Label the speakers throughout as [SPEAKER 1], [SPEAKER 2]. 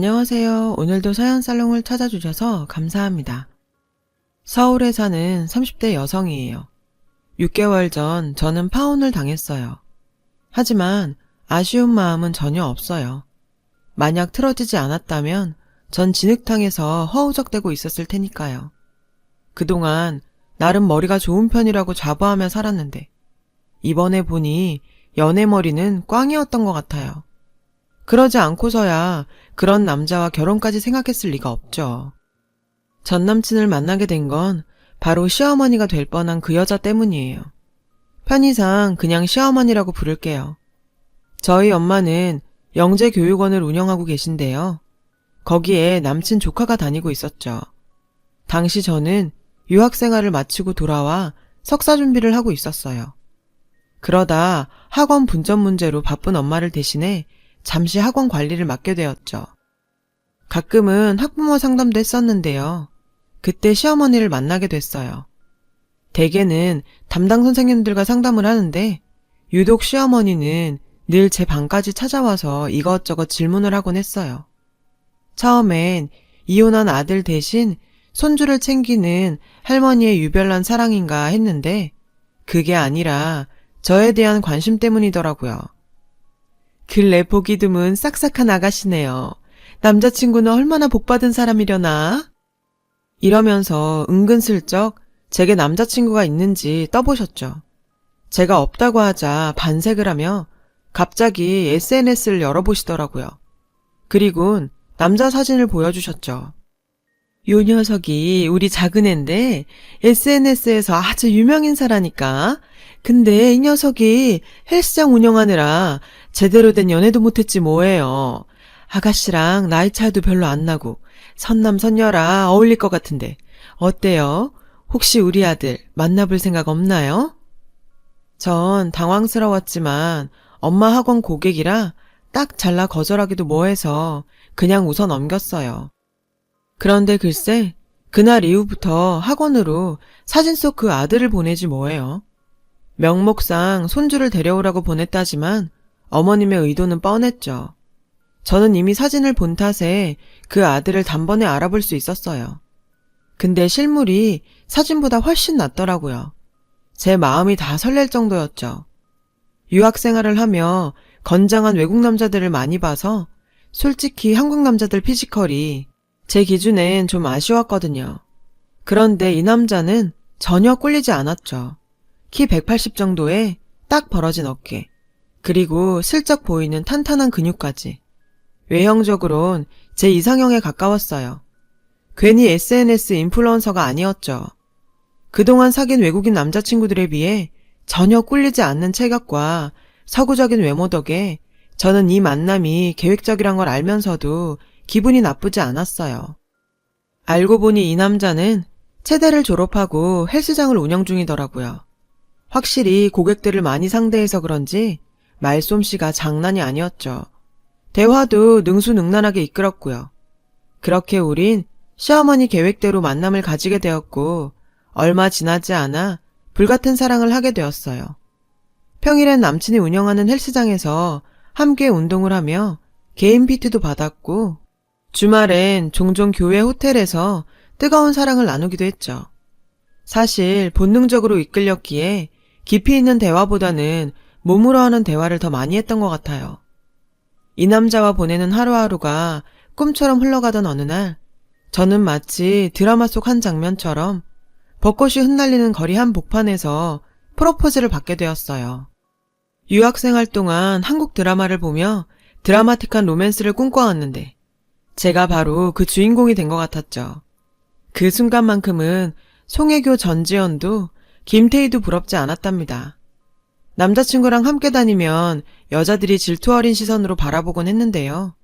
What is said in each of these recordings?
[SPEAKER 1] 안녕하세요. 오늘도 사연살롱을 찾아주셔서 감사합니다. 서울에 사는 30대 여성이에요. 6개월 전 저는 파혼을 당했어요. 하지만 아쉬운 마음은 전혀 없어요. 만약 틀어지지 않았다면 전 진흙탕에서 허우적대고 있었을 테니까요. 그동안 나름 머리가 좋은 편이라고 자부하며 살았는데 이번에 보니 연애머리는 꽝이었던 것 같아요. 그러지 않고서야 그런 남자와 결혼까지 생각했을 리가 없죠. 전 남친을 만나게 된 건 바로 시어머니가 될 뻔한 그 여자 때문이에요. 편의상 그냥 시어머니라고 부를게요. 저희 엄마는 영재교육원을 운영하고 계신데요. 거기에 남친 조카가 다니고 있었죠. 당시 저는 유학생활을 마치고 돌아와 석사 준비를 하고 있었어요. 그러다 학원 분점 문제로 바쁜 엄마를 대신해 잠시 학원 관리를 맡게 되었죠. 가끔은 학부모 상담도 했었는데요. 그때 시어머니를 만나게 됐어요. 대개는 담당 선생님들과 상담을 하는데 유독 시어머니는 늘 제 방까지 찾아와서 이것저것 질문을 하곤 했어요. 처음엔 이혼한 아들 대신 손주를 챙기는 할머니의 유별난 사랑인가 했는데 그게 아니라 저에 대한 관심 때문이더라고요. 근래 보기 드문 싹싹한 아가씨네요. 남자친구는 얼마나 복받은 사람이려나? 이러면서 은근슬쩍 제게 남자친구가 있는지 떠보셨죠. 제가 없다고 하자 반색을 하며 갑자기 SNS를 열어보시더라고요. 그리곤 남자 사진을 보여주셨죠. 요 녀석이 우리 작은 앤데 SNS에서 아주 유명인사라니까. 근데 이 녀석이 헬스장 운영하느라 제대로 된 연애도 못했지 뭐예요. 아가씨랑 나이 차이도 별로 안 나고 선남선녀라 어울릴 것 같은데 어때요? 혹시 우리 아들 만나볼 생각 없나요? 전 당황스러웠지만 엄마 학원 고객이라 딱 잘라 거절하기도 뭐해서 그냥 웃어 넘겼어요. 그런데 글쎄 그날 이후부터 학원으로 사진 속 그 아들을 보내지 뭐예요. 명목상 손주를 데려오라고 보냈다지만 어머님의 의도는 뻔했죠. 저는 이미 사진을 본 탓에 그 아들을 단번에 알아볼 수 있었어요. 근데 실물이 사진보다 훨씬 낫더라고요. 제 마음이 다 설렐 정도였죠. 유학생활을 하며 건장한 외국 남자들을 많이 봐서 솔직히 한국 남자들 피지컬이 제 기준엔 좀 아쉬웠거든요. 그런데 이 남자는 전혀 꿀리지 않았죠. 키 180 정도에 딱 벌어진 어깨, 그리고 슬쩍 보이는 탄탄한 근육까지. 외형적으론 제 이상형에 가까웠어요. 괜히 SNS 인플루언서가 아니었죠. 그동안 사귄 외국인 남자친구들에 비해 전혀 꿀리지 않는 체격과 서구적인 외모 덕에 저는 이 만남이 계획적이란 걸 알면서도 기분이 나쁘지 않았어요. 알고 보니 이 남자는 체대를 졸업하고 헬스장을 운영 중이더라고요. 확실히 고객들을 많이 상대해서 그런지 말솜씨가 장난이 아니었죠. 대화도 능수능란하게 이끌었고요. 그렇게 우린 시어머니 계획대로 만남을 가지게 되었고 얼마 지나지 않아 불같은 사랑을 하게 되었어요. 평일엔 남친이 운영하는 헬스장에서 함께 운동을 하며 개인 PT도 받았고 주말엔 종종 교회 호텔에서 뜨거운 사랑을 나누기도 했죠. 사실 본능적으로 이끌렸기에 깊이 있는 대화보다는 몸으로 하는 대화를 더 많이 했던 것 같아요. 이 남자와 보내는 하루하루가 꿈처럼 흘러가던 어느 날 저는 마치 드라마 속 한 장면처럼 벚꽃이 흩날리는 거리 한복판에서 프로포즈를 받게 되었어요. 유학생활 동안 한국 드라마를 보며 드라마틱한 로맨스를 꿈꿔왔는데 제가 바로 그 주인공이 된 것 같았죠. 그 순간만큼은 송혜교, 전지현도 김태희도 부럽지 않았답니다. 남자친구랑 함께 다니면 여자들이 질투 어린 시선으로 바라보곤 했는데요.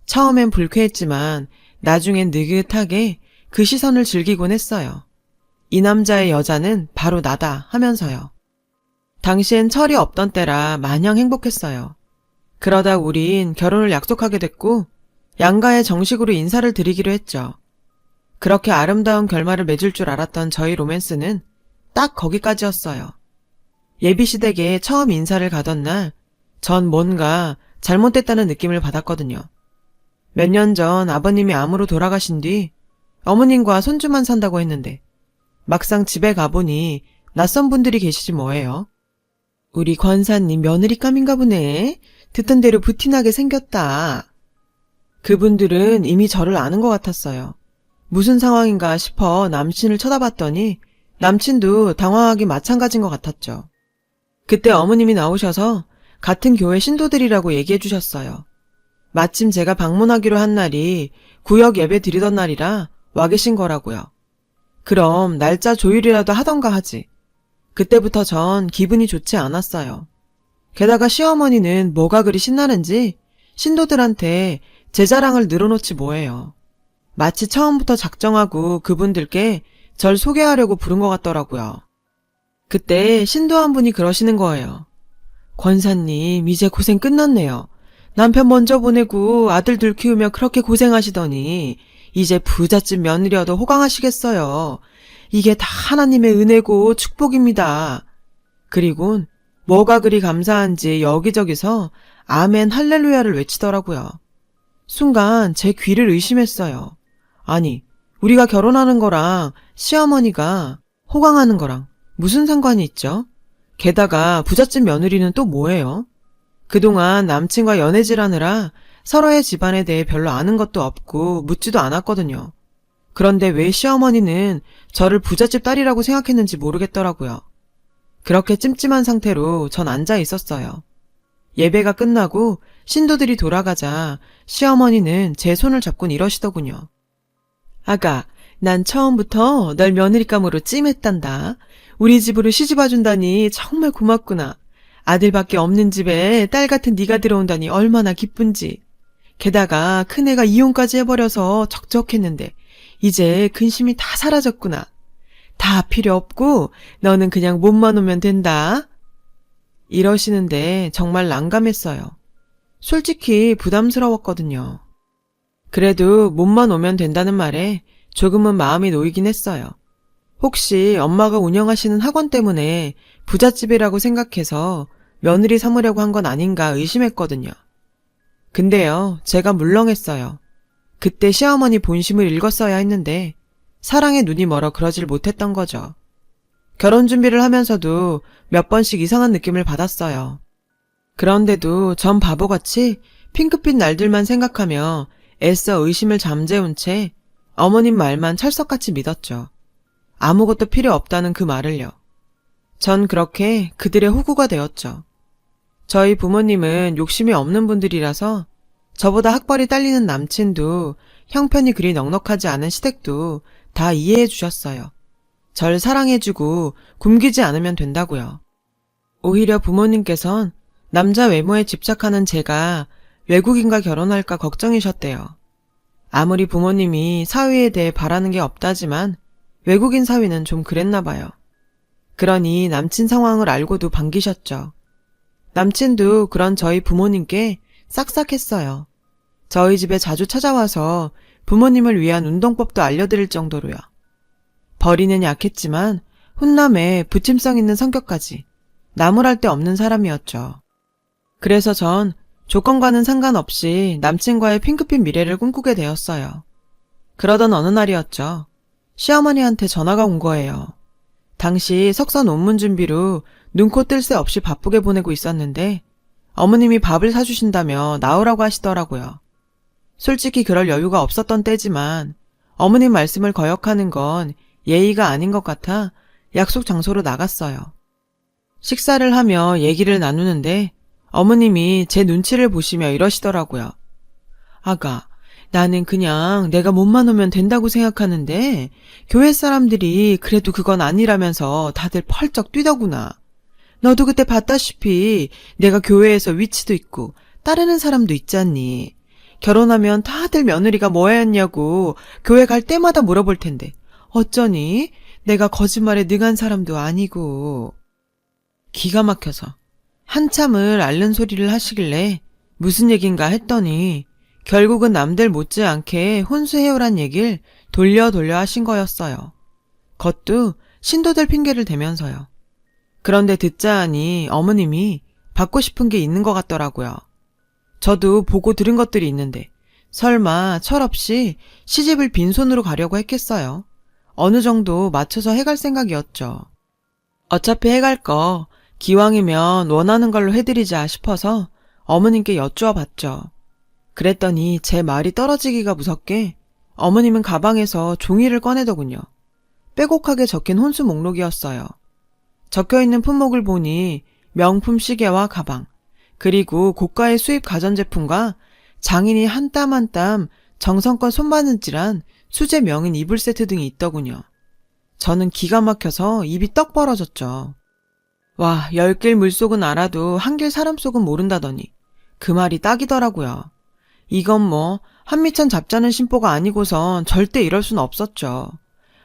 [SPEAKER 1] 처음엔 불쾌했지만 나중엔 느긋하게 그 시선을 즐기곤 했어요. 이 남자의 여자는 바로 나다 하면서요. 당시엔 철이 없던 때라 마냥 행복했어요. 그러다 우린 결혼을 약속하게 됐고 양가에 정식으로 인사를 드리기로 했죠. 그렇게 아름다운 결말을 맺을 줄 알았던 저희 로맨스는 딱 거기까지였어요. 예비시댁에 처음 인사를 가던 날 전 뭔가 잘못됐다는 느낌을 받았거든요. 몇 년 전 아버님이 암으로 돌아가신 뒤 어머님과 손주만 산다고 했는데 막상 집에 가보니 낯선 분들이 계시지 뭐예요. 우리 권사님 며느리감인가 보네. 듣던 대로 부티나게 생겼다. 그분들은 이미 저를 아는 것 같았어요. 무슨 상황인가 싶어 남친을 쳐다봤더니 남친도 당황하기 마찬가지인 것 같았죠. 그때 어머님이 나오셔서 같은 교회 신도들이라고 얘기해 주셨어요. 마침 제가 방문하기로 한 날이 구역 예배 드리던 날이라 와 계신 거라고요. 그럼 날짜 조율이라도 하던가 하지. 그때부터 전 기분이 좋지 않았어요. 게다가 시어머니는 뭐가 그리 신나는지 신도들한테 제 자랑을 늘어놓지 뭐예요. 마치 처음부터 작정하고 그분들께 절 소개하려고 부른 것 같더라고요. 그때 신도 한 분이 그러시는 거예요. 권사님, 이제 고생 끝났네요. 남편 먼저 보내고 아들 둘 키우며 그렇게 고생하시더니 이제 부잣집 며느리여도 호강하시겠어요. 이게 다 하나님의 은혜고 축복입니다. 그리곤 뭐가 그리 감사한지 여기저기서 아멘 할렐루야를 외치더라고요. 순간 제 귀를 의심했어요. 아니, 우리가 결혼하는 거랑 시어머니가 호강하는 거랑 무슨 상관이 있죠? 게다가 부잣집 며느리는 또 뭐예요? 그동안 남친과 연애질하느라 서로의 집안에 대해 별로 아는 것도 없고 묻지도 않았거든요. 그런데 왜 시어머니는 저를 부잣집 딸이라고 생각했는지 모르겠더라고요. 그렇게 찜찜한 상태로 전 앉아 있었어요. 예배가 끝나고 신도들이 돌아가자 시어머니는 제 손을 잡곤 이러시더군요. 아가, 난 처음부터 널 며느리감으로 찜했단다. 우리 집으로 시집와준다니 정말 고맙구나. 아들밖에 없는 집에 딸 같은 네가 들어온다니 얼마나 기쁜지. 게다가 큰애가 이혼까지 해버려서 적적했는데 이제 근심이 다 사라졌구나. 다 필요 없고 너는 그냥 몸만 오면 된다. 이러시는데 정말 난감했어요. 솔직히 부담스러웠거든요. 그래도 몸만 오면 된다는 말에 조금은 마음이 놓이긴 했어요. 혹시 엄마가 운영하시는 학원 때문에 부잣집이라고 생각해서 며느리 삼으려고 한 건 아닌가 의심했거든요. 근데요, 제가 물렁했어요. 그때 시어머니 본심을 읽었어야 했는데 사랑에 눈이 멀어 그러질 못했던 거죠. 결혼 준비를 하면서도 몇 번씩 이상한 느낌을 받았어요. 그런데도 전 바보같이 핑크빛 날들만 생각하며 애써 의심을 잠재운 채 어머님 말만 철석같이 믿었죠. 아무것도 필요 없다는 그 말을요. 전 그렇게 그들의 호구가 되었죠. 저희 부모님은 욕심이 없는 분들이라서 저보다 학벌이 딸리는 남친도 형편이 그리 넉넉하지 않은 시댁도 다 이해해 주셨어요. 절 사랑해주고 굶기지 않으면 된다고요. 오히려 부모님께선 남자 외모에 집착하는 제가 외국인과 결혼할까 걱정이셨대요. 아무리 부모님이 사위에 대해 바라는 게 없다지만 외국인 사위는 좀 그랬나 봐요. 그러니 남친 상황을 알고도 반기셨죠. 남친도 그런 저희 부모님께 싹싹했어요. 저희 집에 자주 찾아와서 부모님을 위한 운동법도 알려드릴 정도로요. 벌이는 약했지만 훈남에 부침성 있는 성격까지 나무랄 데 없는 사람이었죠. 그래서 전 조건과는 상관없이 남친과의 핑크빛 미래를 꿈꾸게 되었어요. 그러던 어느 날이었죠. 시어머니한테 전화가 온 거예요. 당시 석사 논문 준비로 눈코 뜰 새 없이 바쁘게 보내고 있었는데 어머님이 밥을 사주신다며 나오라고 하시더라고요. 솔직히 그럴 여유가 없었던 때지만 어머님 말씀을 거역하는 건 예의가 아닌 것 같아 약속 장소로 나갔어요. 식사를 하며 얘기를 나누는데 어머님이 제 눈치를 보시며 이러시더라고요. 아가, 나는 그냥 내가 몸만 오면 된다고 생각하는데 교회 사람들이 그래도 그건 아니라면서 다들 펄쩍 뛰더구나. 너도 그때 봤다시피 내가 교회에서 위치도 있고 따르는 사람도 있잖니. 결혼하면 다들 며느리가 뭐였냐고 교회 갈 때마다 물어볼 텐데 어쩌니? 내가 거짓말에 능한 사람도 아니고. 기가 막혀서 한참을 앓는 소리를 하시길래 무슨 얘긴가 했더니 결국은 남들 못지않게 혼수해오란 얘기를 돌려 하신 거였어요. 그것도 신도들 핑계를 대면서요. 그런데 듣자 하니 어머님이 받고 싶은 게 있는 것 같더라고요. 저도 보고 들은 것들이 있는데 설마 철없이 시집을 빈손으로 가려고 했겠어요. 어느 정도 맞춰서 해갈 생각이었죠. 어차피 해갈 거 기왕이면 원하는 걸로 해드리자 싶어서 어머님께 여쭈어 봤죠. 그랬더니 제 말이 떨어지기가 무섭게 어머님은 가방에서 종이를 꺼내더군요. 빼곡하게 적힌 혼수 목록이었어요. 적혀있는 품목을 보니 명품 시계와 가방, 그리고 고가의 수입 가전제품과 장인이 한 땀 한 땀 정성껏 손바느질한 수제 명인 이불 세트 등이 있더군요. 저는 기가 막혀서 입이 떡 벌어졌죠. 와, 10길 물속은 알아도 한길 사람 속은 모른다더니 그 말이 딱이더라고요. 이건 뭐 한미천 잡자는 심보가 아니고선 절대 이럴 순 없었죠.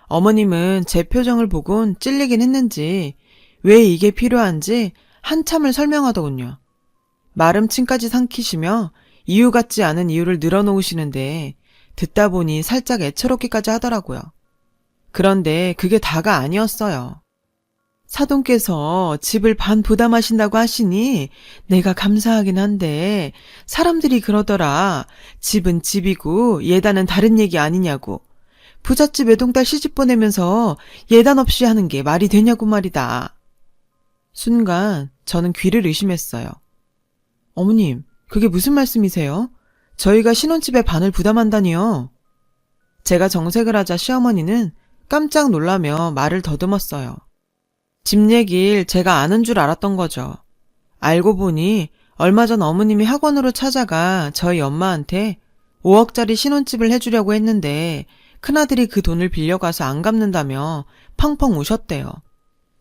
[SPEAKER 1] 어머님은 제 표정을 보곤 찔리긴 했는지 왜 이게 필요한지 한참을 설명하더군요. 마름 침까지 삼키시며 이유 같지 않은 이유를 늘어놓으시는데 듣다 보니 살짝 애처롭기까지 하더라고요. 그런데 그게 다가 아니었어요. 사돈께서 집을 반 부담하신다고 하시니 내가 감사하긴 한데 사람들이 그러더라. 집은 집이고 예단은 다른 얘기 아니냐고. 부잣집 외동딸 시집 보내면서 예단 없이 하는 게 말이 되냐고 말이다. 순간 저는 귀를 의심했어요. 어머님, 그게 무슨 말씀이세요? 저희가 신혼집에 반을 부담한다니요. 제가 정색을 하자 시어머니는 깜짝 놀라며 말을 더듬었어요. 집 얘길 제가 아는 줄 알았던 거죠. 알고 보니 얼마 전 어머님이 학원으로 찾아가 저희 엄마한테 5억짜리 신혼집을 해주려고 했는데 큰아들이 그 돈을 빌려가서 안 갚는다며 펑펑 우셨대요.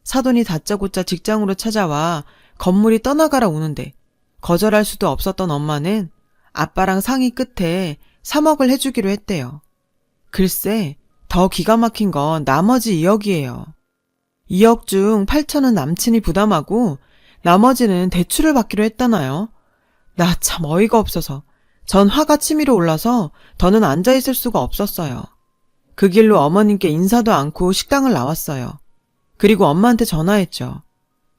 [SPEAKER 1] 사돈이 다짜고짜 직장으로 찾아와 건물이 떠나가라 우는데 거절할 수도 없었던 엄마는 아빠랑 상의 끝에 3억을 해주기로 했대요. 글쎄, 더 기가 막힌 건 나머지 2억이에요. 2억 중 8천은 남친이 부담하고 나머지는 대출을 받기로 했다나요? 나 참 어이가 없어서 전 화가 치밀어 올라서 더는 앉아있을 수가 없었어요. 그 길로 어머님께 인사도 않고 식당을 나왔어요. 그리고 엄마한테 전화했죠.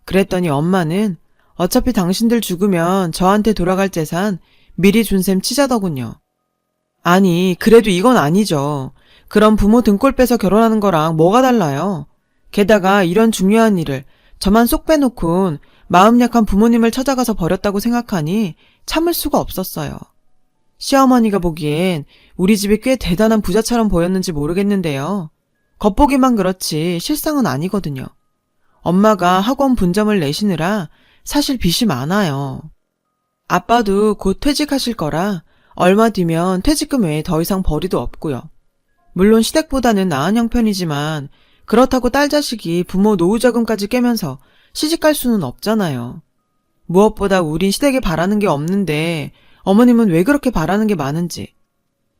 [SPEAKER 1] 그랬더니 엄마는 어차피 당신들 죽으면 저한테 돌아갈 재산 미리 준 셈 치자더군요. 아니, 그래도 이건 아니죠. 그럼 부모 등골 빼서 결혼하는 거랑 뭐가 달라요? 게다가 이런 중요한 일을 저만 쏙 빼놓곤 마음 약한 부모님을 찾아가서 버렸다고 생각하니 참을 수가 없었어요. 시어머니가 보기엔 우리 집이 꽤 대단한 부자처럼 보였는지 모르겠는데요. 겉보기만 그렇지 실상은 아니거든요. 엄마가 학원 분점을 내시느라 사실 빚이 많아요. 아빠도 곧 퇴직하실 거라 얼마 뒤면 퇴직금 외에 더 이상 벌이도 없고요. 물론 시댁보다는 나은 형편이지만 그렇다고 딸 자식이 부모 노후자금까지 깨면서 시집갈 수는 없잖아요. 무엇보다 우린 시댁에 바라는 게 없는데 어머님은 왜 그렇게 바라는 게 많은지.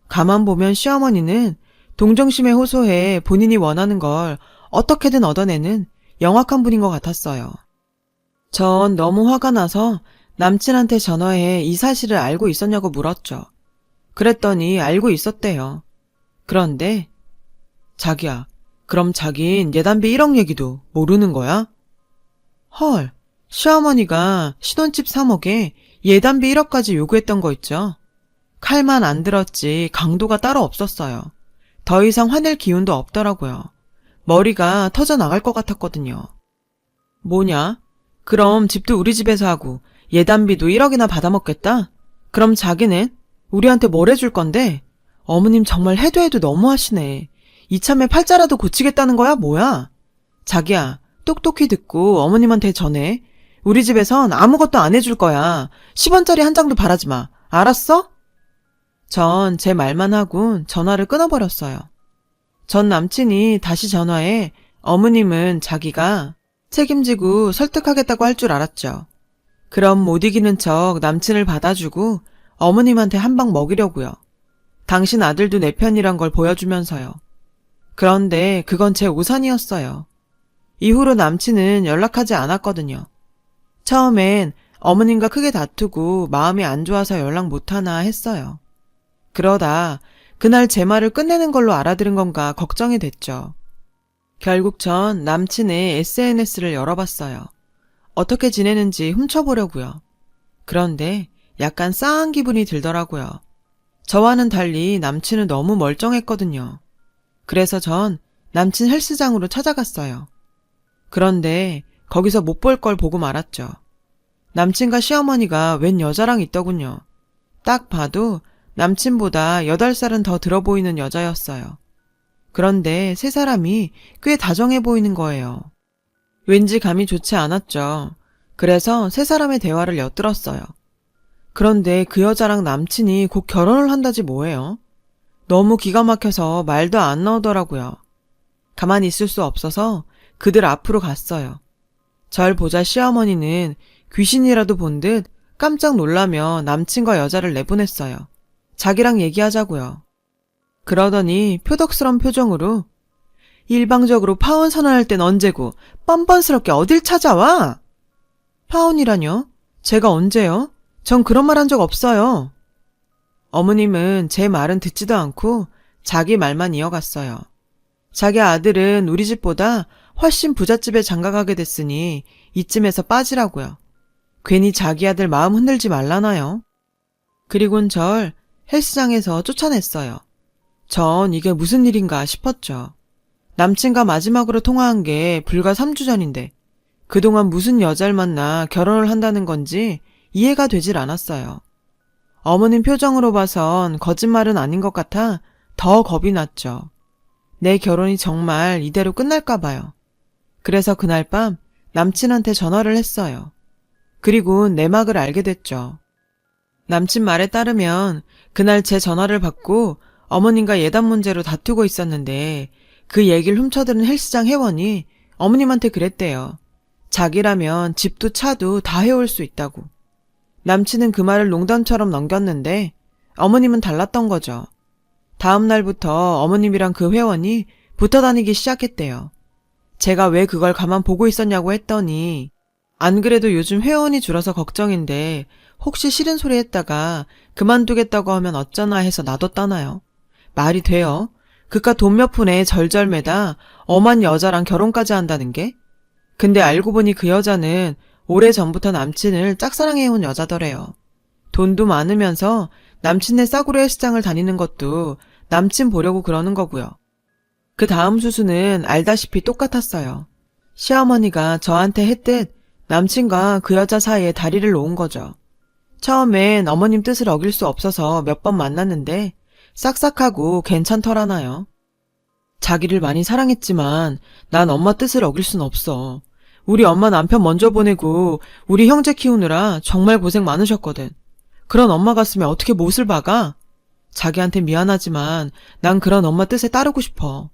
[SPEAKER 1] 가만 보면 시어머니는 동정심에 호소해 본인이 원하는 걸 어떻게든 얻어내는 영악한 분인 것 같았어요. 전 너무 화가 나서 남친한테 전화해 이 사실을 알고 있었냐고 물었죠. 그랬더니 알고 있었대요. 그런데 자기야, 그럼 자긴 예단비 1억 얘기도 모르는 거야? 헐, 시어머니가 신혼집 3억에 예단비 1억까지 요구했던 거 있죠? 칼만 안 들었지 강도가 따로 없었어요. 더 이상 화낼 기운도 없더라고요. 머리가 터져 나갈 것 같았거든요. 뭐냐? 그럼 집도 우리 집에서 하고 예단비도 1억이나 받아먹겠다? 그럼 자기는 우리한테 뭘 해줄 건데? 어머님 정말 해도 해도 너무하시네. 이참에 팔자라도 고치겠다는 거야 뭐야? 자기야, 똑똑히 듣고 어머님한테 전해. 우리 집에선 아무것도 안 해줄 거야. 10원짜리 한 장도 바라지 마. 알았어? 전 제 말만 하고 전화를 끊어버렸어요. 전 남친이 다시 전화해 어머님은 자기가 책임지고 설득하겠다고 할 줄 알았죠. 그럼 못 이기는 척 남친을 받아주고 어머님한테 한 방 먹이려고요. 당신 아들도 내 편이란 걸 보여주면서요. 그런데 그건 제 오산이었어요. 이후로 남친은 연락하지 않았거든요. 처음엔 어머님과 크게 다투고 마음이 안 좋아서 연락 못하나 했어요. 그러다 그날 제 말을 끝내는 걸로 알아들은 건가 걱정이 됐죠. 결국 전 남친의 SNS를 열어봤어요. 어떻게 지내는지 훔쳐보려고요. 그런데 약간 싸한 기분이 들더라고요. 저와는 달리 남친은 너무 멀쩡했거든요. 그래서 전 남친 헬스장으로 찾아갔어요. 그런데 거기서 못 볼 걸 보고 말았죠. 남친과 시어머니가 웬 여자랑 있더군요. 딱 봐도 남친보다 8살은 더 들어 보이는 여자였어요. 그런데 세 사람이 꽤 다정해 보이는 거예요. 왠지 감이 좋지 않았죠. 그래서 세 사람의 대화를 엿들었어요. 그런데 그 여자랑 남친이 곧 결혼을 한다지 뭐예요? 너무 기가 막혀서 말도 안 나오더라고요. 가만히 있을 수 없어서 그들 앞으로 갔어요. 절 보자 시어머니는 귀신이라도 본 듯 깜짝 놀라며 남친과 여자를 내보냈어요. 자기랑 얘기하자고요. 그러더니 표독스런 표정으로 일방적으로 파혼 선언할 땐 언제고 뻔뻔스럽게 어딜 찾아와? 파혼이라뇨? 제가 언제요? 전 그런 말 한 적 없어요. 어머님은 제 말은 듣지도 않고 자기 말만 이어갔어요. 자기 아들은 우리 집보다 훨씬 부잣집에 장가가게 됐으니 이쯤에서 빠지라고요. 괜히 자기 아들 마음 흔들지 말라나요? 그리곤 절 헬스장에서 쫓아냈어요. 전 이게 무슨 일인가 싶었죠. 남친과 마지막으로 통화한 게 불과 3주 전인데 그동안 무슨 여자를 만나 결혼을 한다는 건지 이해가 되질 않았어요. 어머님 표정으로 봐선 거짓말은 아닌 것 같아 더 겁이 났죠. 내 결혼이 정말 이대로 끝날까 봐요. 그래서 그날 밤 남친한테 전화를 했어요. 그리고 내막을 알게 됐죠. 남친 말에 따르면 그날 제 전화를 받고 어머님과 예단 문제로 다투고 있었는데 그 얘기를 훔쳐들은 헬스장 회원이 어머님한테 그랬대요. 자기라면 집도 차도 다 해올 수 있다고. 남친은 그 말을 농담처럼 넘겼는데 어머님은 달랐던 거죠. 다음 날부터 어머님이랑 그 회원이 붙어 다니기 시작했대요. 제가 왜 그걸 가만 보고 있었냐고 했더니 안 그래도 요즘 회원이 줄어서 걱정인데 혹시 싫은 소리 했다가 그만두겠다고 하면 어쩌나 해서 놔뒀다나요? 말이 돼요? 그깟 돈 몇 푼에 절절매다 엄한 여자랑 결혼까지 한다는 게? 근데 알고 보니 그 여자는 오래전부터 남친을 짝사랑해온 여자더래요. 돈도 많으면서 남친네 싸구려 헬스장을 다니는 것도 남친 보려고 그러는 거고요. 그 다음 수수는 알다시피 똑같았어요. 시어머니가 저한테 했듯 남친과 그 여자 사이에 다리를 놓은 거죠. 처음엔 어머님 뜻을 어길 수 없어서 몇 번 만났는데 싹싹하고 괜찮더라나요. 자기를 많이 사랑했지만 난 엄마 뜻을 어길 순 없어. 우리 엄마 남편 먼저 보내고 우리 형제 키우느라 정말 고생 많으셨거든. 그런 엄마 가슴에 어떻게 못을 박아? 자기한테 미안하지만 난 그런 엄마 뜻에 따르고 싶어.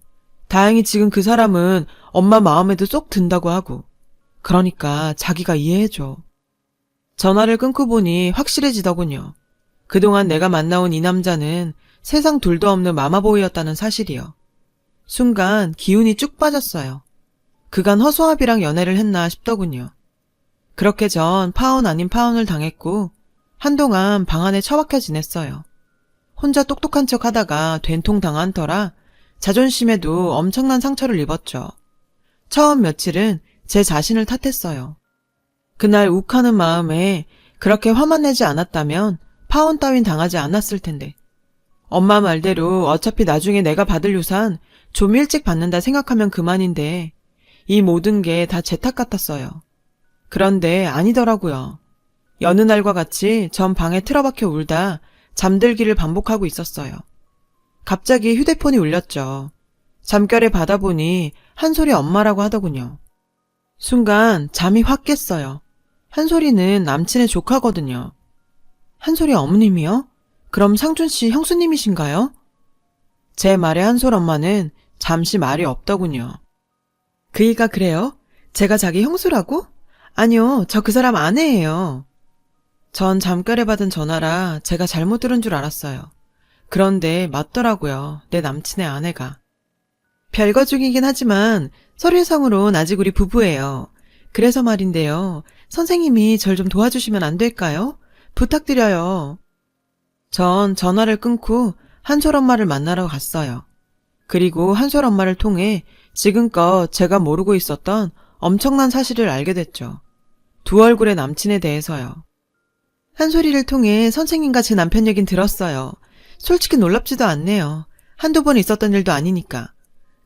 [SPEAKER 1] 다행히 지금 그 사람은 엄마 마음에도 쏙 든다고 하고. 그러니까 자기가 이해해줘. 전화를 끊고 보니 확실해지더군요. 그동안 내가 만나온 이 남자는 세상 둘도 없는 마마보이였다는 사실이요. 순간 기운이 쭉 빠졌어요. 그간 허수아비랑 연애를 했나 싶더군요. 그렇게 전 파혼 아닌 파혼을 당했고 한동안 방 안에 처박혀 지냈어요. 혼자 똑똑한 척 하다가 된통 당한 터라 자존심에도 엄청난 상처를 입었죠. 처음 며칠은 제 자신을 탓했어요. 그날 욱하는 마음에 그렇게 화만 내지 않았다면 파혼 따윈 당하지 않았을 텐데. 엄마 말대로 어차피 나중에 내가 받을 유산 좀 일찍 받는다 생각하면 그만인데 이 모든 게 다 제 탓 같았어요. 그런데 아니더라고요. 여느 날과 같이 전 방에 틀어박혀 울다 잠들기를 반복하고 있었어요. 갑자기 휴대폰이 울렸죠. 잠결에 받아보니 한솔이 엄마라고 하더군요. 순간 잠이 확 깼어요. 한솔이는 남친의 조카거든요. 한솔이 어머님이요? 그럼 상준씨 형수님이신가요? 제 말에 한솔 엄마는 잠시 말이 없더군요. 그이가 그래요? 제가 자기 형수라고? 아니요, 저 그 사람 아내예요. 전 잠결에 받은 전화라 제가 잘못 들은 줄 알았어요. 그런데 맞더라고요, 내 남친의 아내가. 별거 중이긴 하지만 서류상으론 아직 우리 부부예요. 그래서 말인데요, 선생님이 절 좀 도와주시면 안 될까요? 부탁드려요. 전 전화를 끊고 한솔 엄마를 만나러 갔어요. 그리고 한솔 엄마를 통해 지금껏 제가 모르고 있었던 엄청난 사실을 알게 됐죠. 두 얼굴의 남친에 대해서요. 한솔이를 통해 선생님과 제 남편 얘긴 들었어요. 솔직히 놀랍지도 않네요. 한두 번 있었던 일도 아니니까.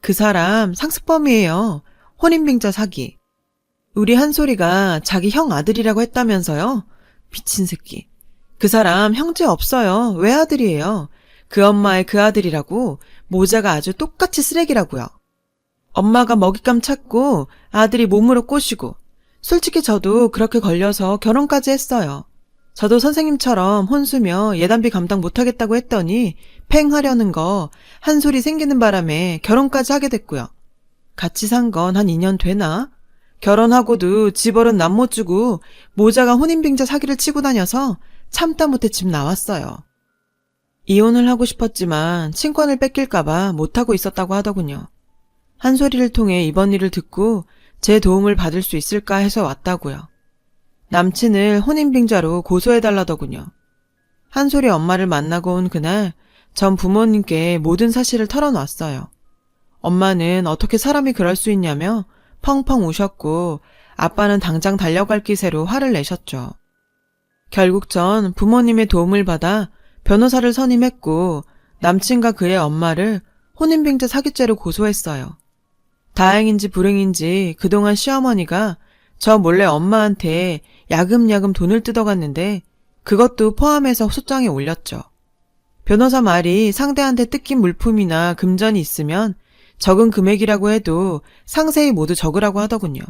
[SPEAKER 1] 그 사람 상습범이에요. 혼인빙자 사기. 우리 한솔이가 자기 형 아들이라고 했다면서요? 미친 새끼. 그 사람 형제 없어요. 외아들이에요. 그 엄마의 그 아들이라고. 모자가 아주 똑같이 쓰레기라고요. 엄마가 먹잇감 찾고 아들이 몸으로 꼬시고. 솔직히 저도 그렇게 걸려서 결혼까지 했어요. 저도 선생님처럼 혼수며 예단비 감당 못하겠다고 했더니 팽 하려는 거 한 소리 생기는 바람에 결혼까지 하게 됐고요. 같이 산 건 한 2년 되나? 결혼하고도 집벌은 남 못 주고 모자가 혼인빙자 사기를 치고 다녀서 참다 못해 집 나왔어요. 이혼을 하고 싶었지만 친권을 뺏길까봐 못하고 있었다고 하더군요. 한 소리를 통해 이번 일을 듣고 제 도움을 받을 수 있을까 해서 왔다고요. 남친을 혼인빙자로 고소해달라더군요. 한솔이 엄마를 만나고 온 그날 전 부모님께 모든 사실을 털어놨어요. 엄마는 어떻게 사람이 그럴 수 있냐며 펑펑 우셨고 아빠는 당장 달려갈 기세로 화를 내셨죠. 결국 전 부모님의 도움을 받아 변호사를 선임했고 남친과 그의 엄마를 혼인빙자 사기죄로 고소했어요. 다행인지 불행인지 그동안 시어머니가 저 몰래 엄마한테 야금야금 돈을 뜯어갔는데 그것도 포함해서 소장에 올렸죠. 변호사 말이 상대한테 뜯긴 물품이나 금전이 있으면 적은 금액이라고 해도 상세히 모두 적으라고 하더군요.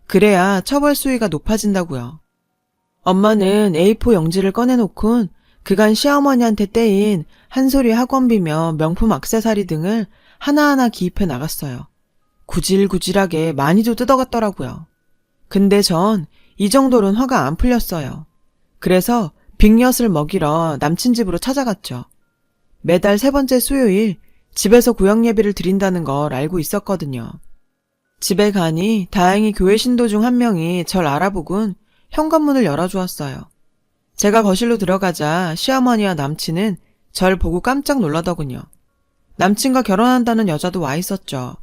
[SPEAKER 1] 그래야 처벌 수위가 높아진다고요. 엄마는 A4 용지를 꺼내놓곤 그간 시어머니한테 떼인 한솔이 학원비며 명품 액세서리 등을 하나하나 기입해 나갔어요. 구질구질하게 많이도 뜯어갔더라고요. 근데 전 이 정도로는 화가 안 풀렸어요. 그래서 빅엿을 먹이러 남친 집으로 찾아갔죠. 매달 3번째 수요일 집에서 구역 예배를 드린다는 걸 알고 있었거든요. 집에 가니 다행히 교회 신도 중 한 명이 절 알아보곤 현관문을 열어주었어요. 제가 거실로 들어가자 시어머니와 남친은 절 보고 깜짝 놀라더군요. 남친과 결혼한다는 여자도 와 있었죠.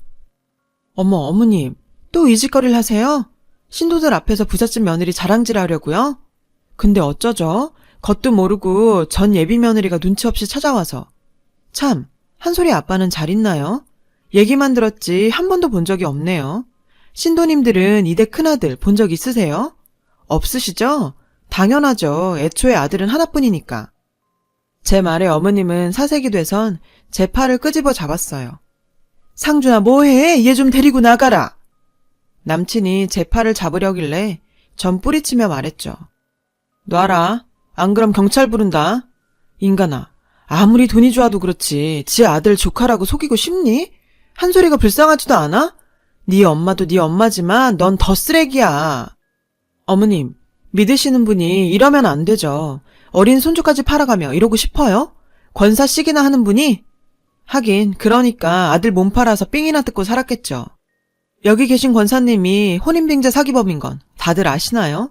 [SPEAKER 1] 어머, 어머님, 또 이 짓거리를 하세요? 신도들 앞에서 부잣집 며느리 자랑질하려고요? 근데 어쩌죠? 겉도 모르고 전 예비 며느리가 눈치 없이 찾아와서. 참, 한솔이 아빠는 잘 있나요? 얘기만 들었지 한 번도 본 적이 없네요. 신도님들은 이대 큰아들 본 적 있으세요? 없으시죠? 당연하죠. 애초에 아들은 하나뿐이니까. 제 말에 어머님은 사색이 돼선 제 팔을 끄집어 잡았어요. 상준아 뭐해? 얘 좀 데리고 나가라. 남친이 제 팔을 잡으려길래 전 뿌리치며 말했죠. 놔라. 안 그럼 경찰 부른다. 인간아. 아무리 돈이 좋아도 그렇지 지 아들 조카라고 속이고 싶니? 한솔이가 불쌍하지도 않아? 네 엄마도 네 엄마지만 넌 더 쓰레기야. 어머님, 믿으시는 분이 이러면 안 되죠. 어린 손주까지 팔아가며 이러고 싶어요? 권사씩이나 하는 분이? 하긴 그러니까 아들 몸 팔아서 삥이나 뜯고 살았겠죠. 여기 계신 권사님이 혼인빙자 사기범인 건 다들 아시나요?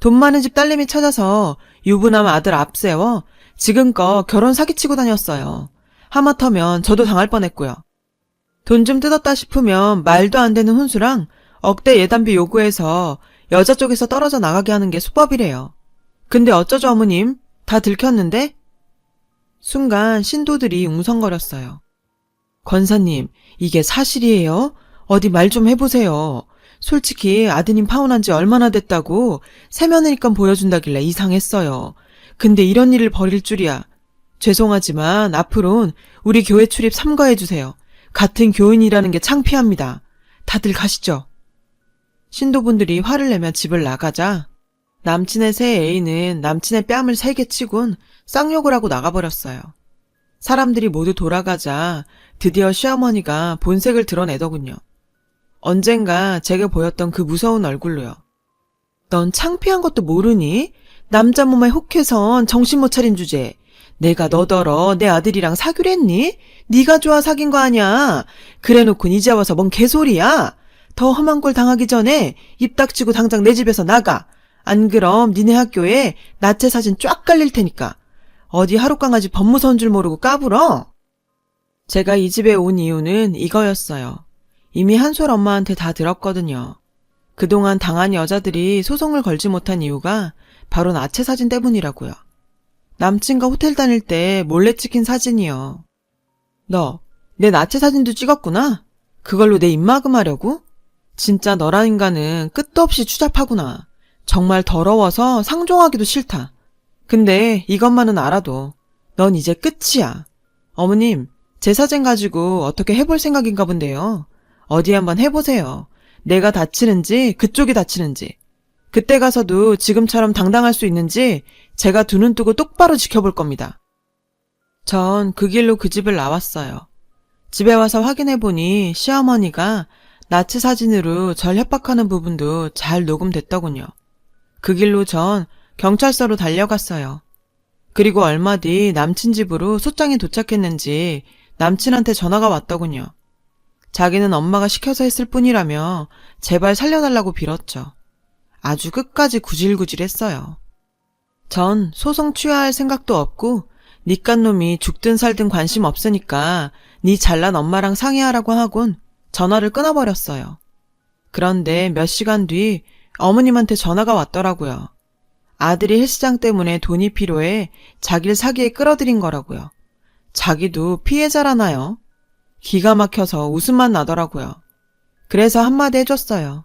[SPEAKER 1] 돈 많은 집 딸내미 찾아서 유부남 아들 앞세워 지금껏 결혼 사기치고 다녔어요. 하마터면 저도 당할 뻔했고요. 돈 좀 뜯었다 싶으면 말도 안 되는 혼수랑 억대 예단비 요구해서 여자 쪽에서 떨어져 나가게 하는 게 수법이래요. 근데 어쩌죠 어머님? 다 들켰는데? 순간 신도들이 웅성거렸어요. 권사님, 이게 사실이에요? 어디 말 좀 해보세요. 솔직히 아드님 파혼한 지 얼마나 됐다고 세며느리감 보여준다길래 이상했어요. 근데 이런 일을 벌일 줄이야. 죄송하지만 앞으론 우리 교회 출입 삼가해주세요. 같은 교인이라는 게 창피합니다. 다들 가시죠. 신도분들이 화를 내며 집을 나가자 남친의 새 애인은 남친의 뺨을 3개 치곤 쌍욕을 하고 나가버렸어요. 사람들이 모두 돌아가자 드디어 시어머니가 본색을 드러내더군요. 언젠가 제게 보였던 그 무서운 얼굴로요. 넌 창피한 것도 모르니? 남자 몸에 혹해선 정신 못 차린 주제에 내가 너더러 내 아들이랑 사귀려 했니? 네가 좋아 사귄 거 아냐? 그래놓고 이제 와서 뭔 개소리야? 더 험한 꼴 당하기 전에 입 닥치고 당장 내 집에서 나가. 안 그럼 니네 학교에 나체 사진 쫙 깔릴 테니까. 어디 하룻강아지 법무사인 줄 모르고 까불어? 제가 이 집에 온 이유는 이거였어요. 이미 한솔 엄마한테 다 들었거든요. 그동안 당한 여자들이 소송을 걸지 못한 이유가 바로 나체 사진 때문이라고요. 남친과 호텔 다닐 때 몰래 찍힌 사진이요. 너, 내 나체 사진도 찍었구나? 그걸로 내 입막음하려고? 진짜 너란 인간은 끝도 없이 추잡하구나. 정말 더러워서 상종하기도 싫다. 근데 이것만은 알아도 넌 이제 끝이야. 어머님, 제 사진 가지고 어떻게 해볼 생각인가 본데요. 어디 한번 해보세요. 내가 다치는지 그쪽이 다치는지. 그때 가서도 지금처럼 당당할 수 있는지 제가 두 눈 뜨고 똑바로 지켜볼 겁니다. 전 그 길로 그 집을 나왔어요. 집에 와서 확인해보니 시어머니가 나치 사진으로 절 협박하는 부분도 잘 녹음됐더군요. 그 길로 전 경찰서로 달려갔어요. 그리고 얼마 뒤 남친 집으로 소장이 도착했는지 남친한테 전화가 왔더군요. 자기는 엄마가 시켜서 했을 뿐이라며 제발 살려달라고 빌었죠. 아주 끝까지 구질구질했어요. 전 소송 취하할 생각도 없고 니깟 놈이 죽든 살든 관심 없으니까 니 잘난 엄마랑 상의하라고 하곤 전화를 끊어버렸어요. 그런데 몇 시간 뒤 어머님한테 전화가 왔더라고요. 아들이 헬스장 때문에 돈이 필요해 자기를 사기에 끌어들인 거라고요. 자기도 피해자라나요? 기가 막혀서 웃음만 나더라고요. 그래서 한마디 해줬어요.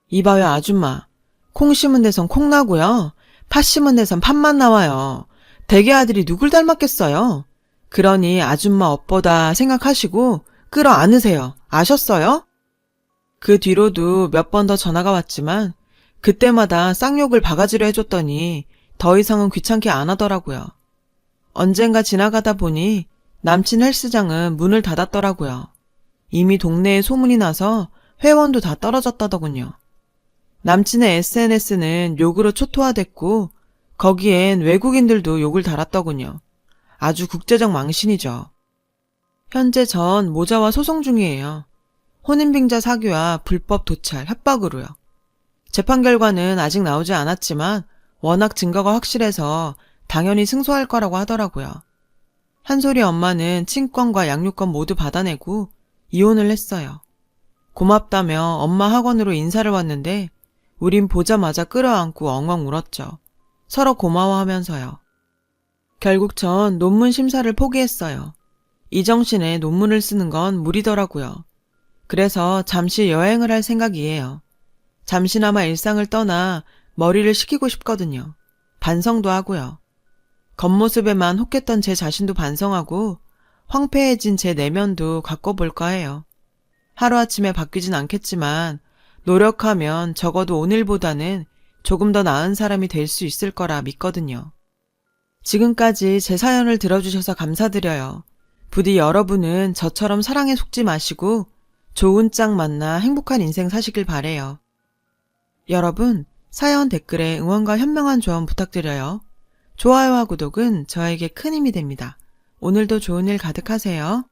[SPEAKER 1] 이봐요 아줌마. 콩 심은 데선 콩 나고요. 팥 심은 데선 팥만 나와요. 대개 아들이 누굴 닮았겠어요? 그러니 아줌마 업보다 생각하시고 끌어안으세요. 아셨어요? 그 뒤로도 몇 번 더 전화가 왔지만 그때마다 쌍욕을 바가지로 해줬더니 더 이상은 귀찮게 안 하더라고요. 언젠가 지나가다 보니 남친 헬스장은 문을 닫았더라고요. 이미 동네에 소문이 나서 회원도 다 떨어졌다더군요. 남친의 SNS는 욕으로 초토화됐고 거기엔 외국인들도 욕을 달았더군요. 아주 국제적 망신이죠. 현재 전 모자와 소송 중이에요. 혼인빙자 사기와 불법 도찰, 협박으로요. 재판 결과는 아직 나오지 않았지만 워낙 증거가 확실해서 당연히 승소할 거라고 하더라고요. 한솔이 엄마는 친권과 양육권 모두 받아내고 이혼을 했어요. 고맙다며 엄마 학원으로 인사를 왔는데 우린 보자마자 끌어안고 엉엉 울었죠. 서로 고마워하면서요. 결국 전 논문 심사를 포기했어요. 이 정신에 논문을 쓰는 건 무리더라고요. 그래서 잠시 여행을 할 생각이에요. 잠시나마 일상을 떠나 머리를 식히고 싶거든요. 반성도 하고요. 겉모습에만 혹했던 제 자신도 반성하고 황폐해진 제 내면도 가꿔볼까 해요. 하루아침에 바뀌진 않겠지만 노력하면 적어도 오늘보다는 조금 더 나은 사람이 될 수 있을 거라 믿거든요. 지금까지 제 사연을 들어주셔서 감사드려요. 부디 여러분은 저처럼 사랑에 속지 마시고 좋은 짝 만나 행복한 인생 사시길 바래요. 여러분, 사연 댓글에 응원과 현명한 조언 부탁드려요. 좋아요와 구독은 저에게 큰 힘이 됩니다. 오늘도 좋은 일 가득하세요.